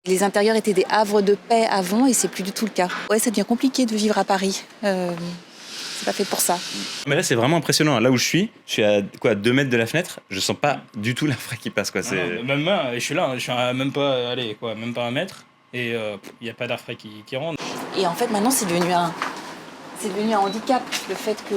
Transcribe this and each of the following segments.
Les intérieurs étaient des havres de paix avant et c'est plus du tout le cas. Ouais, ça devient compliqué de vivre à Paris. C'est pas fait pour ça. Mais là, c'est vraiment impressionnant. Là où je suis à 2 mètres de la fenêtre, je sens pas du tout la frais qui passe. Non, même moi, je suis là, je suis à même pas, même pas 1 mètre et il n'y a pas d'air frais qui rentre. Et en fait, maintenant, c'est devenu un handicap, le fait que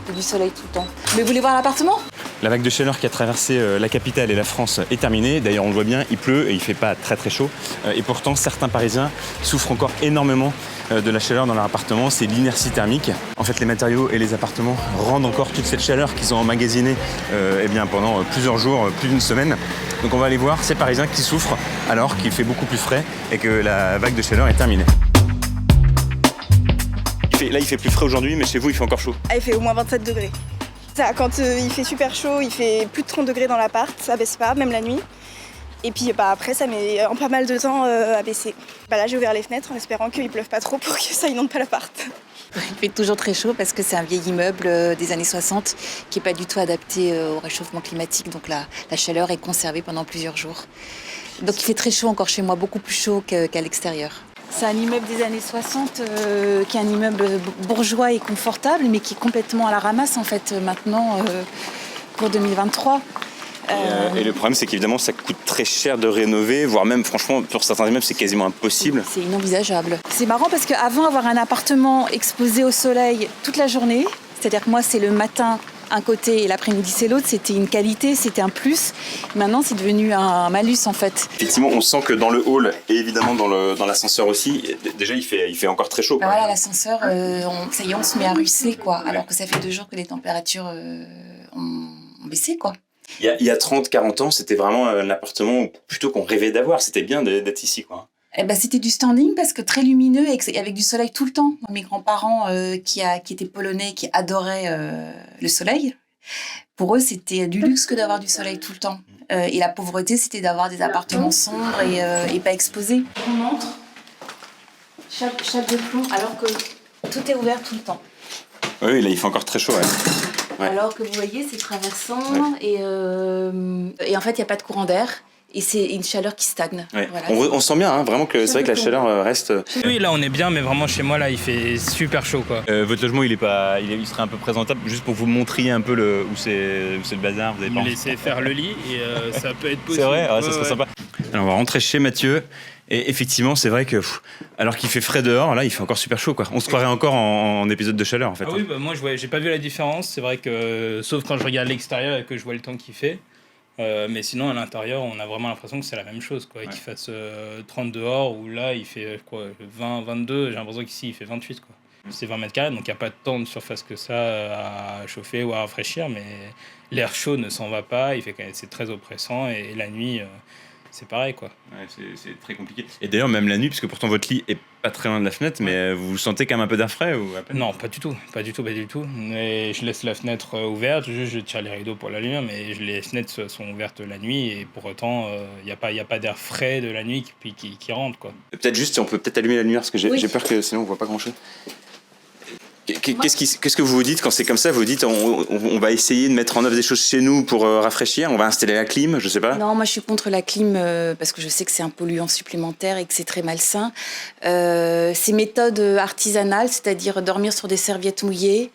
y ait du soleil tout le temps. Mais vous voulez voir l'appartement ? La vague de chaleur qui a traversé la capitale et la France est terminée. D'ailleurs, on le voit bien, il pleut et il fait pas très très chaud. Et pourtant, certains Parisiens souffrent encore énormément de la chaleur dans leur appartement. C'est l'inertie thermique. En fait, les matériaux et les appartements rendent encore toute cette chaleur qu'ils ont emmagasinée pendant plusieurs jours, plus d'une semaine. Donc on va aller voir ces Parisiens qui souffrent alors qu'il fait beaucoup plus frais et que la vague de chaleur est terminée. Là, il fait plus frais aujourd'hui, mais chez vous, il fait encore chaud. Il fait au moins 27 degrés. Ça, quand il fait super chaud, il fait plus de 30 degrés dans l'appart, ça baisse pas, même la nuit. Et puis après, ça met pas mal de temps à baisser. Là, j'ai ouvert les fenêtres en espérant qu'il pleuve pas trop pour que ça inonde pas l'appart. Il fait toujours très chaud parce que c'est un vieil immeuble des années 60 qui n'est pas du tout adapté au réchauffement climatique. Donc la chaleur est conservée pendant plusieurs jours. Donc il fait très chaud encore chez moi, beaucoup plus chaud qu'à l'extérieur. C'est un immeuble des années 60 qui est un immeuble bourgeois et confortable, mais qui est complètement à la ramasse en fait maintenant pour 2023. Et le problème, c'est qu'évidemment, ça coûte très cher de rénover, voire même, franchement, pour certains immeubles, c'est quasiment impossible. C'est inenvisageable. C'est marrant parce qu'avant, avoir un appartement exposé au soleil toute la journée, c'est-à-dire que moi, c'est le matin un côté et l'après-midi c'est l'autre, c'était une qualité, c'était un plus. Maintenant, c'est devenu un malus en fait. Effectivement, on sent que dans le hall et évidemment dans l'ascenseur aussi, déjà il fait encore très chaud. Voilà, l'ascenseur, ça y est, on se met à ruisseler quoi, alors que ça fait 2 jours que les températures ont baissé quoi. Il y a 30-40 ans, c'était vraiment un appartement plutôt qu'on rêvait d'avoir, c'était bien d'être ici quoi. C'était du standing parce que très lumineux et avec du soleil tout le temps. Mes grands-parents qui étaient polonais, qui adoraient le soleil, pour eux c'était du luxe que d'avoir du soleil tout le temps. Et la pauvreté c'était d'avoir des appartements sombres et pas exposés. On montre chaque de plomb alors que tout est ouvert tout le temps. Oui, là il fait encore très chaud. Ouais. Alors que vous voyez c'est traversant et en fait il n'y a pas de courant d'air. Et c'est une chaleur qui stagne. Ouais. Voilà. On sent bien, vraiment que c'est vrai que la chaleur reste. Oui, là on est bien, mais vraiment chez moi là il fait super chaud quoi. Votre logement il serait un peu présentable, juste pour vous montrer un peu où c'est le bazar. Vous avez pas laisser faire le lit et ça peut être possible. C'est vrai, ça serait sympa. Alors on va rentrer chez Mathieu. Et effectivement, c'est vrai que alors qu'il fait frais dehors, là il fait encore super chaud quoi. On se croirait encore en épisode de chaleur en fait. Ah oui, moi j'ai pas vu la différence. C'est vrai que sauf quand je regarde l'extérieur et que je vois le temps qu'il fait. Mais sinon à l'intérieur on a vraiment l'impression que c'est la même chose quoi, qu'il fasse 30 dehors ou là il fait 20, 22, j'ai l'impression qu'ici il fait 28 quoi. C'est 20 mètres carrés donc il n'y a pas tant de surface que ça à chauffer ou à rafraîchir, mais l'air chaud ne s'en va pas, c'est très oppressant et la nuit c'est pareil quoi. Ouais, c'est très compliqué. Et d'ailleurs même la nuit, parce que pourtant votre lit est pas très loin de la fenêtre, mais vous sentez quand même un peu d'air frais ou à peine ? Non, pas du tout. Et je laisse la fenêtre ouverte, je tire les rideaux pour la lumière, mais les fenêtres sont ouvertes la nuit et pour autant il y a pas d'air frais de la nuit qui rentre quoi. Peut-être juste, on peut peut-être allumer la lumière parce que j'ai peur que sinon on voit pas grand-chose. Qu'est-ce que vous vous dites quand c'est comme ça ? Vous dites on va essayer de mettre en œuvre des choses chez nous pour rafraîchir, on va installer la clim, je sais pas. Non, moi je suis contre la clim parce que je sais que c'est un polluant supplémentaire et que c'est très malsain. Ces méthodes artisanales, c'est-à-dire dormir sur des serviettes mouillées,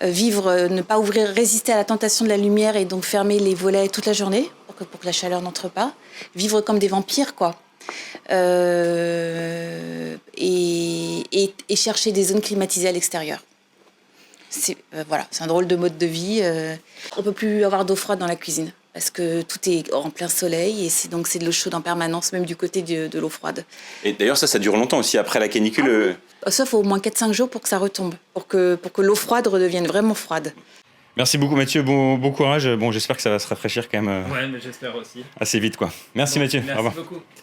ne pas résister à la tentation de la lumière et donc fermer les volets toute la journée pour que la chaleur n'entre pas. Vivre comme des vampires quoi. Et chercher des zones climatisées à l'extérieur. C'est un drôle de mode de vie. On peut plus avoir d'eau froide dans la cuisine parce que tout est en plein soleil et c'est de l'eau chaude en permanence, même du côté de l'eau froide. Et d'ailleurs ça dure longtemps aussi après la canicule. Sauf au moins 4-5 jours pour que ça retombe, pour que l'eau froide redevienne vraiment froide. Merci beaucoup Mathieu, bon courage. J'espère que ça va se rafraîchir quand même. Ouais, mais j'espère aussi. Assez vite quoi. Merci Mathieu. Merci beaucoup.